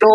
2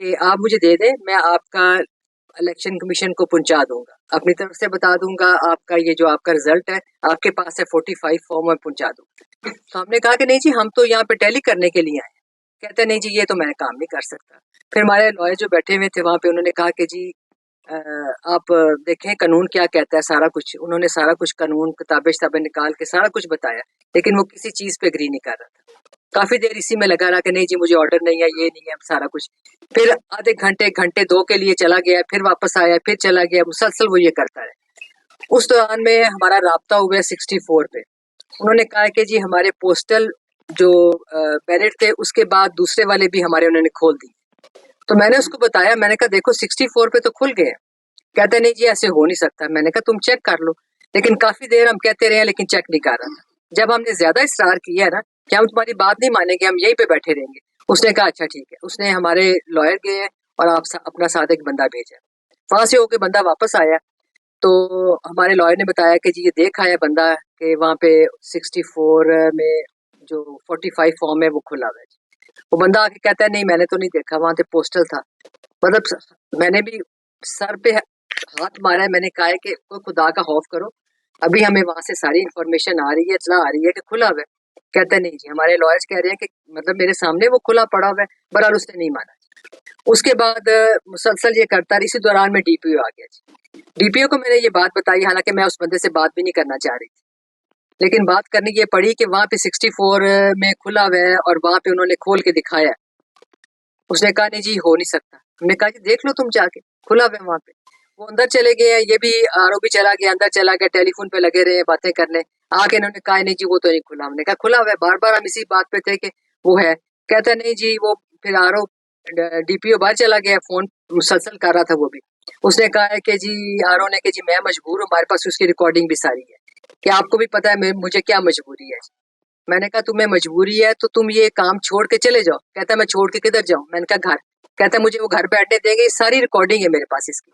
کہ آپ مجھے دے دیں, میں آپ کا الیکشن کمیشن کو پہنچا دوں گا, اپنی طرف سے بتا دوں گا آپ کا یہ جو آپ کا رزلٹ ہے آپ کے پاس ہے 45 فارم میں پہنچا دوں. تو ہم نے کہا کہ نہیں جی ہم تو یہاں پہ ٹیلی کرنے کے لیے آئے ہیں. کہتے ہیں نہیں جی یہ تو میں کام نہیں کر سکتا. پھر ہمارے لائر جو بیٹھے ہوئے تھے وہاں پہ انہوں نے کہا کہ جی آپ دیکھیں قانون کیا کہتا ہے, سارا کچھ انہوں نے سارا کچھ قانون کتابیں شتابیں نکال کے سارا کچھ بتایا, لیکن وہ کسی چیز پہ اگری نہیں کر رہا تھا. کافی دیر اسی میں لگا رہا کہ نہیں جی مجھے آرڈر نہیں ہے, یہ نہیں ہے, سارا کچھ. پھر آدھے گھنٹے 2 کے لیے چلا گیا, پھر واپس آیا, پھر چلا گیا, مسلسل وہ یہ کرتا ہے. اس دوران میں ہمارا رابطہ ہوا 64 پہ. انہوں نے کہا کہ جی ہمارے پوسٹل جو بیلٹ تھے اس کے بعد دوسرے والے بھی ہمارے انہوں نے کھول دیے. تو میں نے اس کو بتایا, میں نے کہا دیکھو 64 پہ تو کھل گئے. کہتے نہیں جی ایسے ہو نہیں سکتا. میں نے کہا تم چیک کر لو, لیکن کافی دیر ہم کہتے رہے لیکن چیک نہیں کر رہا تھا. جب ہم نے زیادہ اصرار کیا ہے نا کہ ہم تمہاری بات نہیں مانیں گے, ہم یہیں پہ بیٹھے رہیں گے, اس نے کہا اچھا ٹھیک ہے. اس نے ہمارے لائر گئے اور آپ اپنا ساتھ ایک بندہ بھیجا. وہاں سے ہو کے بندہ واپس آیا تو ہمارے لائر نے بتایا کہ جی یہ دیکھ آیا بندہ کہ وہاں پہ 64 میں جو 45 فارم ہے وہ کھلا ہوا ہے. وہ بندہ آ کے کہتا ہے نہیں میں نے تو نہیں دیکھا, وہاں پہ پوسٹل تھا. مطلب میں نے بھی سر پہ ہاتھ مارا ہے, میں نے کہا ہے کہ کوئی خدا کا خوف کرو, ابھی ہمیں وہاں سے ساری انفارمیشن آ رہی ہے, اطلاع آ رہی ہے کہ کھلا ہوا ہے. کہتا ہے نہیں جی ہمارے لائرز کہہ رہے ہیں کہ مطلب میرے سامنے وہ کھلا پڑا ہوا ہے. بہرحال اس نے نہیں مانا. اس کے بعد مسلسل یہ کرتا رہا. اسی دوران میں ڈی پی او آ گیا جی. ڈی پی او کو میں نے یہ بات بتائی, حالانکہ میں اس بندے سے بات بھی نہیں کرنا چاہ رہی تھی, لیکن بات کرنی یہ پڑی کہ وہاں پہ 64 میں کھلا ہوا ہے اور وہاں پہ انہوں نے کھول کے دکھایا. اس نے کہا نہیں جی ہو نہیں سکتا. ہم نے کہا جی دیکھ لو تم جا کے, کھلا ہوا ہے وہاں پہ. وہ اندر چلے گئے ہیں, یہ بھی آر او بھی چلا گیا, اندر چلا گیا, ٹیلی فون پہ لگے رہے باتیں کرنے. آ کے انہوں نے کہا نہیں جی وہ تو نہیں کھلا. ہم نے کہا کھلا ہوا ہے. بار بار ہم اسی بات پہ تھے کہ وہ ہے. کہتا نہیں جی وہ پھر آر او ڈی پی او باہر چلا گیا, فون مسلسل کر رہا تھا وہ بھی. اس نے کہا ہے کہ جی آر او نے کہ جی میں مجبور ہوں, ہمارے پاس اس کی ریکارڈنگ بھی ساری ہے, کہ آپ کو بھی پتا ہے مجھے کیا مجبوری ہے. میں نے کہا تمہیں مجبوری ہے تو تم یہ کام چھوڑ کے چلے جاؤ. کہتا میں چھوڑ کے کدھر جاؤں. میں نے کہا گھر. کہتا مجھے وہ گھر بیٹھنے دیں گے, ساری ریکارڈنگ ہے میرے پاس اس کی.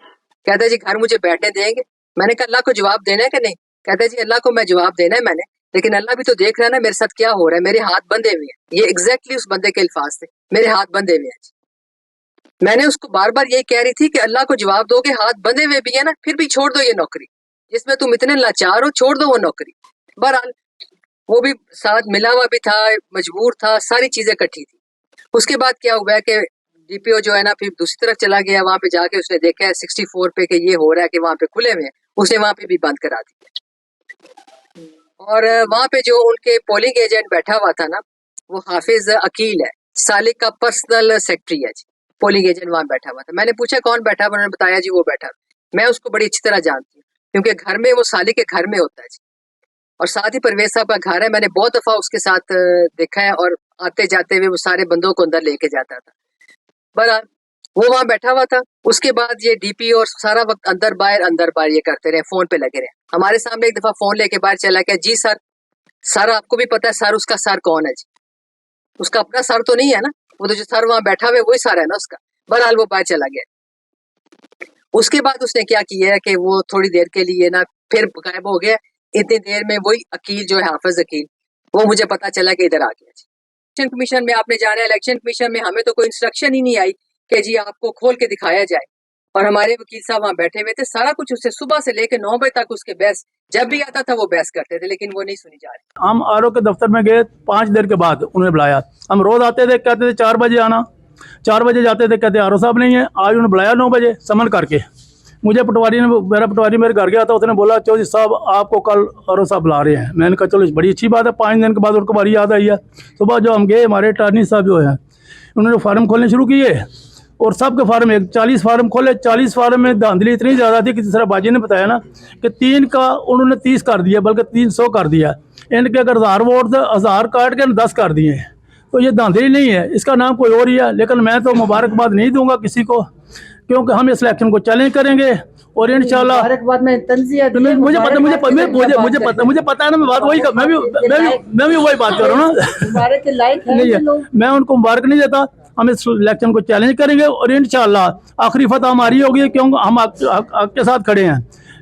کہتا جی گھر مجھے بیٹھنے دیں گے. میں نے کہا اللہ کو جواب دینا ہے کہ نہیں. کہتا جی اللہ کو میں جواب دینا ہے میں نے, لیکن اللہ بھی تو دیکھ رہا ہے نا میرے ساتھ کیا ہو رہا ہے, میرے ہاتھ بندھے ہوئے ہیں. یہ ایگزیکٹلی اس بندے کے الفاظ تھے, میرے ہاتھ بندھے ہوئے ہیں. میں نے اس کو بار بار یہی کہہ رہی تھی کہ اللہ کو جواب دو کہ ہاتھ بندھے ہوئے بھی ہے نا, پھر بھی چھوڑ دو یہ نوکری جس میں تم اتنے لاچار ہو, چھوڑ دو وہ نوکری. بہرحال وہ بھی ساتھ ملا ہوا بھی تھا, مجبور تھا, ساری چیزیں کٹھی تھی. اس کے بعد کیا ہوا ہے کہ ڈی پی او جو ہے نا پھر دوسری طرف چلا گیا. وہاں پہ جا کے اس نے دیکھا ہے 64 پہ کہ یہ ہو رہا ہے کہ وہاں پہ کھلے ہوئے ہیں. اس نے وہاں پہ بھی بند کرا دیا. اور وہاں پہ جو ان کے پولنگ ایجنٹ بیٹھا ہوا تھا نا وہ حافظ عقیل ہے, سالک کا پرسنل سیکٹری ہے جی. پولنگ ایجنٹ وہاں بیٹھا ہوا تھا. میں نے پوچھا کون بیٹھا ہوا, انہوں نے بتایا جی وہ بیٹھا. میں اس کو بڑی اچھی طرح جانتی ہوں کیونکہ گھر میں وہ سالک کے گھر میں ہوتا ہے جی, اور ساتھ ہی پرویز صاحب کا گھر ہے. میں نے بہت دفعہ اس کے ساتھ دیکھا ہے, اور آتے جاتے ہوئے وہ سارے بندوں کو اندر لے کے جاتا تھا. بہرحال وہ وہاں بیٹھا ہوا تھا. اس کے بعد یہ ڈی پی اور سارا وقت اندر باہر یہ کرتے رہے, فون پہ لگے رہے. ہمارے سامنے ایک دفعہ فون لے کے باہر چلا گیا. جی سر آپ کو بھی پتا ہے سر, اس کا سر کون ہے جی. اس کا اپنا سر تو نہیں ہے نا, وہ تو جو سر وہاں بیٹھا ہوا ہے وہی سر ہے نا اس کا. بہرحال وہ باہر چلا گیا. اس کے بعد اس نے کیا کیا ہے کہ وہ تھوڑی دیر کے لیے نا پھر غائب ہو گیا. اتنی دیر میں وہی عقیل جو ہے حافظ عقیل, وہ مجھے پتا چلا کہ ادھر آ گیا جی. الیکشن کمیشن میں آپ نے جانا ہے, الیکشن کمیشن میں ہمیں تو کوئی انسٹرکشن ہی نہیں آئی کہ جی آپ کو کھول کے دکھایا جائے. اور ہمارے وکیل صاحب وہاں بیٹھے ہوئے تھے, سارا کچھ اس سے صبح سے لے کے 9 بجے تک اس کے بحث جب بھی آتا تھا وہ بحث کرتے تھے, لیکن وہ نہیں سنی جا رہی. ہم آر او کے دفتر میں گئے, 5 دیر کے بعد انہوں نے بلایا. ہم روز آتے تھے, کہتے تھے 4 بجے آنا, 4 بجے جاتے تھے, کہتے آر او صاحب نہیں ہے. آج انہوں نے بلایا 9 بجے سمن کر کے. مجھے پٹواری میرے گھر گیا تھا, اس نے بولا چودھری صاحب آپ کو کل آر او صاحب بلا رہے ہیں. میں نے کہا چلو بڑی اچھی بات ہے. 5 دن کے بعد ان کو باری یاد آئی ہے. صبح جو ہم گئے, ہمارے اٹارنی صاحب جو ہیں انہوں نے فارم کھولنے شروع کیے, اور سب کے فارم 40 فارم کھولے. 40 فارم میں دھاندلی اتنی زیادہ تھی کہ جس طرح باجی نے بتایا نا کہ 3 کا انہوں نے 30 کر دیا, بلکہ 300 کر دیا. ان کے اگر 1000 ووٹ تھے, 1000 کاٹ کے 10 کر دیے. تو یہ دھاندلی نہیں ہے, اس کا نام کوئی اور ہی ہے. لیکن میں تو مبارکباد نہیں دوں گا کسی کو, کیونکہ ہم اس الیکشن کو چیلنج کریں گے. اور انشاءاللہ مجھے پتا ہے نا, میں بات وہی میں بھی وہی بات کر رہا ہوں نا. نہیں ہے, میں ان کو مبارک نہیں دیتا. ہم اس الیکشن کو چیلنج کریں گے, اور انشاءاللہ آخری فتح ہماری ہوگی, کیونکہ ہم آپ کے ساتھ کھڑے ہیں.